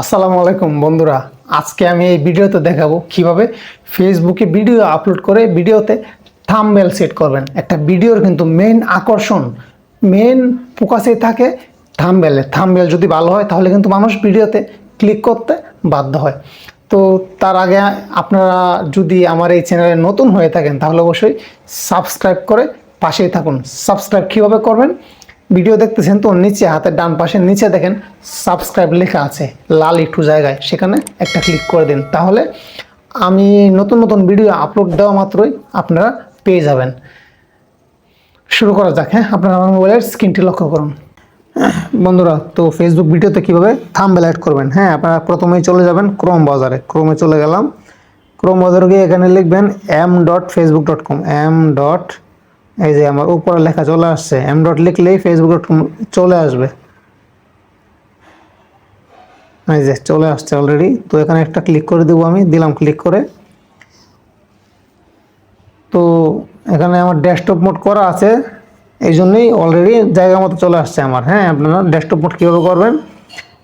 আসসালামু আলাইকুম বন্ধুরা, আজকে আমি এই ভিডিওতে দেখাবো কিভাবে ফেসবুকে ভিডিও আপলোড করে ভিডিওতে থাম্বনেল সেট করবেন। একটা ভিডিওর কিন্তু মেইন আকর্ষণ, মেইন ফোকাসে থাকে থাম্বনেল যদি ভালো হয় তাহলে কিন্তু মানুষ ভিডিওতে ক্লিক করতে বাধ্য হয়। তো তার আগে আপনারা যদি আমার এই চ্যানেলে নতুন হয়ে থাকেন তাহলে অবশ্যই সাবস্ক্রাইব করে পাশেই থাকুন। সাবস্ক্রাইব কীভাবে করবেন? ভিডিও দেখতেছেন তো নিচে হাতের ডান পাশের নিচে দেখেন সাবস্ক্রাইব লেখা আছে লাল একটু জায়গায়, সেখানে একটা ক্লিক করে দিন, তাহলে আমি নতুন নতুন ভিডিও আপলোড দেওয়া মাত্রই আপনারা পেয়ে যাবেন। শুরু করা যাক। হ্যাঁ, আপনারা আমার মোবাইলের স্ক্রিনটি লক্ষ্য করুন। বন্ধুরা, তো ফেসবুক ভিডিওতে কিভাবে থাম্বনেল অ্যাড করবেন, হ্যাঁ আপনারা প্রথমেই চলে যাবেন ক্রোম ব্রাউজারে। ক্রোমে চলে গেলাম। ক্রোম ব্রাউজারে গিয়ে এখানে লিখবেন m.facebook.com। এই যে আমার উপরে লেখা চলে আসছে, m. লিখলেই facebook.com চলে আসবে। এই যে চলে আসছে অলরেডি। তো এখানে একটা ক্লিক করে দেবো, আমি দিলাম ক্লিক করে। তো এখানে আমার ডেস্কটপ মোড করা আছে, এই জন্যই অলরেডি জায়গা মতো চলে আসছে আমার। হ্যাঁ, আপনারা ডেস্কটপ মোড কীভাবে করবেন,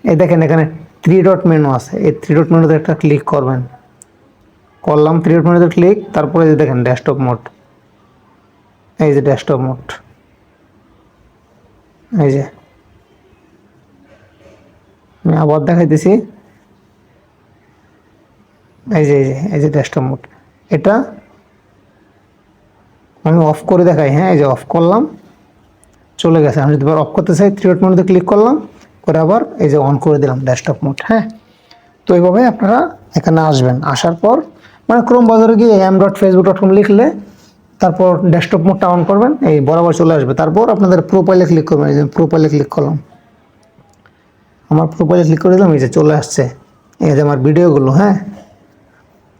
এই দেখেন এখানে 3 ডট মেনু আছে, এই 3 ডট মেনুতে একটা ক্লিক করবেন। করলাম 3 ডট মেনুতে ক্লিক, তারপরে যে দেখেন ডেস্কটপ মোড, এই যে ডেস্কটপ মোড, এই যে আমি আবার দেখাইতেছি। এই যে ডেস্কটপ মোড, এটা আমি অফ করে দেখাই। হ্যাঁ, এই যে অফ করলাম, চলে গেছে। আমি যদি অফ করতে চাই 3 ডট মেনুতে ক্লিক করলাম, করে আবার এই যে অন করে দিলাম ডেস্কটপ মোড। হ্যাঁ, তো এইভাবে আপনারা এখানে আসবেন। আসার পর মানে ক্রোম ব্রাউজারে গিয়ে m.facebook.com লিখলে তারপর ডেস্কটপ মোডটা অন করবেন, এই বরাবর চলে আসবে। তারপর আপনাদের প্রোফাইলে ক্লিক করবেন। এই যে প্রোফাইলে ক্লিক করলাম, আমার প্রোফাইলে ক্লিক করে দিলাম, এই যে চলে আসছে এই যে আমার ভিডিওগুলো। হ্যাঁ,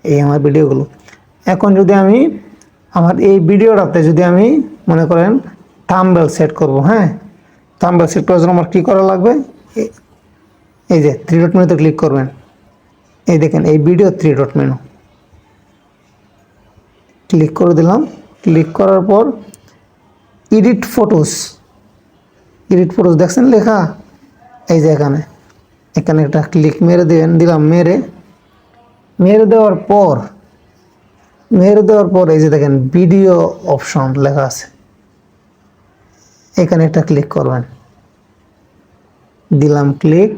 এই আমার ভিডিওগুলো। এখন যদি আমি আমার এই ভিডিওটাতে যদি আমি মনে করেন থাম্বনেল সেট করব, হ্যাঁ থাম্বনেল সেট করার জন্য আমার কী করা লাগবে, এই যে 3 ডট মেনুতে ক্লিক করবেন। এই দেখেন এই ভিডিও 3 ডট মেনু, ক্লিক করে দিলাম। ক্লিক করার পর এডিট ফটোস দেখছেন লেখা, এই যে এখানে একটা ক্লিক মেরে দিলাম। মেরে দেওয়ার পর এই যে দেখেন ভিডিও অপশন লেখা আছে, এখানে একটা ক্লিক করবেন। দিলাম ক্লিক,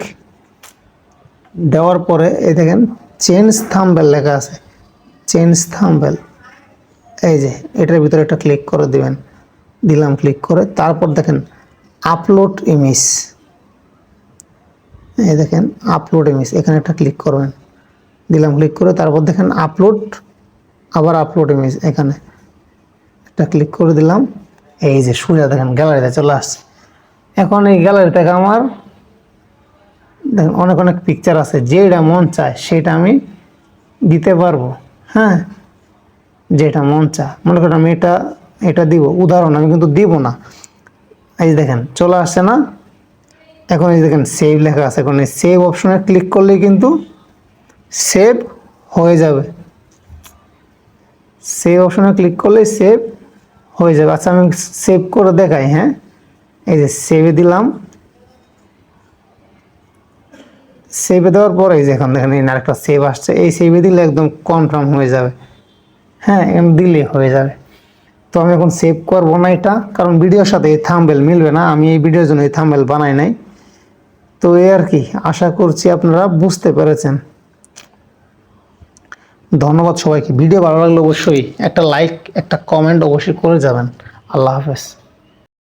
দেওয়ার পরে এই দেখেন চেঞ্জ থাম্বনেল লেখা আছে, চেঞ্জ থাম্বনেল, এই যে এটার ভিতরে একটা ক্লিক করে দিবেন। দিলাম ক্লিক করে, তারপর দেখেন আপলোড ইমেজ, এই দেখেন আপলোড ইমেজ, এখানে একটা ক্লিক করবেন। দিলাম ক্লিক করে, তারপর দেখেন আবার আপলোড ইমেজ, এখানে একটা ক্লিক করে দিলাম। এই যে সোজা দেখেন গ্যালারিতে চলে আসছে। এখন এই গ্যালারি থেকে আমার দেখেন অনেক পিকচার আছে, যেটা মন চায় সেটা আমি দিতে পারবো। হ্যাঁ, যেটা মন চায়, মনে করেন আমি এটা দিব, উদাহরণ আমি কিন্তু দিব না। এই দেখেন চলে আসছে না। এখন এই দেখেন সেভ লেখা আছে, এখন এই সেভ অপশনে ক্লিক করলেই কিন্তু সেভ হয়ে যাবে। সেভ অপশনে ক্লিক করলেই সেভ হয়ে যাবে। আচ্ছা, আমি সেভ করে দেখাই। হ্যাঁ, এই যে সেভে দিলাম। সেভে দেওয়ার পর এই যে এখন দেখেন আরেকটা সেভ আসছে, এই সেভে দিলে একদম কনফার্ম হয়ে যাবে। হ্যাঁ, দিলে হয়ে যাবে। তো আমি এখন সেভ করবো না এটা, কারণ ভিডিওর সাথে এই থাম্বনেল মিলবে না। আমি এই ভিডিওর জন্য এই থাম্বনেল বানাই নাই। তো এই আর কি, আশা করছি আপনারা বুঝতে পেরেছেন। ধন্যবাদ সবাইকে। ভিডিও ভালো লাগলে অবশ্যই একটা লাইক, একটা কমেন্ট অবশ্যই করে যাবেন। আল্লাহ হাফেজ।